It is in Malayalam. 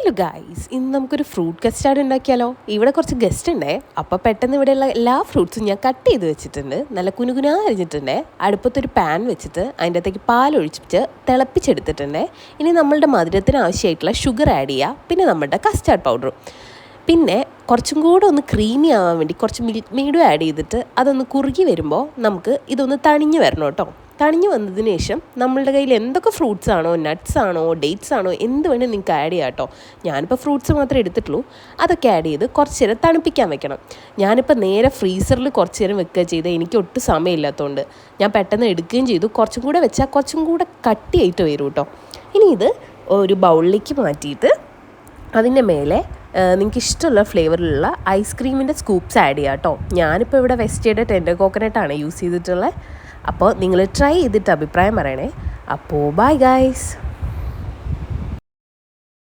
ഹലോ ഗായ്സ്, ഇന്ന് നമുക്കൊരു ഫ്രൂട്ട് കസ്റ്റാർഡ് ഉണ്ടാക്കിയാലോ. ഇവിടെ കുറച്ച് ഗസ്റ്റ് ഉണ്ടേ. അപ്പോൾ പെട്ടെന്ന് ഇവിടെയുള്ള എല്ലാ ഫ്രൂട്ട്സും ഞാൻ കട്ട് ചെയ്ത് വെച്ചിട്ടുണ്ട്. നല്ല കുനുകുനാ അരിഞ്ഞിട്ടുണ്ടേ. അടുപ്പത്തൊരു പാൻ വെച്ചിട്ട് അതിൻ്റെ അകത്തേക്ക് പാലൊഴിച്ചിട്ട് തിളപ്പിച്ചെടുത്തിട്ടുണ്ടേ. ഇനി നമ്മളുടെ മധുരത്തിന് ആവശ്യമായിട്ടുള്ള ഷുഗർ ആഡ് ചെയ്യുക. പിന്നെ നമ്മളുടെ കസ്റ്റാർഡ് പൗഡറും. പിന്നെ കുറച്ചും കൂടെ ഒന്ന് ക്രീമി ആവാൻ വേണ്ടി കുറച്ച് മിൽക്ക് മെയ്ഡും ആഡ് ചെയ്തിട്ട് അതൊന്ന് കുറുകി വരുമ്പോൾ നമുക്ക് ഇതൊന്ന് തണിഞ്ഞ് വരണം കേട്ടോ. തണിഞ്ഞ് വന്നതിന് ശേഷം നമ്മളുടെ കയ്യിൽ എന്തൊക്കെ ഫ്രൂട്ട്സ് ആണോ, നട്ട്സ് ആണോ, ഡേറ്റ്സ് ആണോ, എന്ത് വേണേൽ നിങ്ങൾക്ക് ആഡ് ചെയ്യാം കേട്ടോ. ഞാനിപ്പോൾ ഫ്രൂട്ട്സ് മാത്രമേ എടുത്തിട്ടുള്ളൂ. അതൊക്കെ ആഡ് ചെയ്ത് കുറച്ച് നേരം തണുപ്പിക്കാൻ വെക്കണം. ഞാനിപ്പോൾ നേരെ ഫ്രീസറിൽ കുറച്ച് നേരം വെക്കുക ചെയ്ത് എനിക്ക് ഒട്ടും സമയമില്ലാത്തതുകൊണ്ട് ഞാൻ പെട്ടെന്ന് എടുക്കുകയും ചെയ്തു. കുറച്ചും കൂടെ വെച്ചാൽ കുറച്ചും കൂടെ കട്ടിയായിട്ട് വരും കേട്ടോ. ഇനി ഇത് ഒരു ബൗളിലേക്ക് മാറ്റിയിട്ട് അതിൻ്റെ മേലെ നിങ്ങൾക്ക് ഇഷ്ടമുള്ള ഫ്ലേവറിലുള്ള ഐസ്ക്രീമിൻ്റെ സ്കൂപ്പ്സ് ആഡ് ചെയ്യാം കേട്ടോ. ഞാനിപ്പോൾ ഇവിടെ വെസ്റ്റേഡ് ടെൻഡർ കോക്കനട്ടാണ് യൂസ് ചെയ്തിട്ടുള്ളത്. അപ്പോൾ നിങ്ങൾ ട്രൈ ചെയ്തിട്ട് അഭിപ്രായം പറയണേ. അപ്പോൾ ബൈ ഗൈസ്.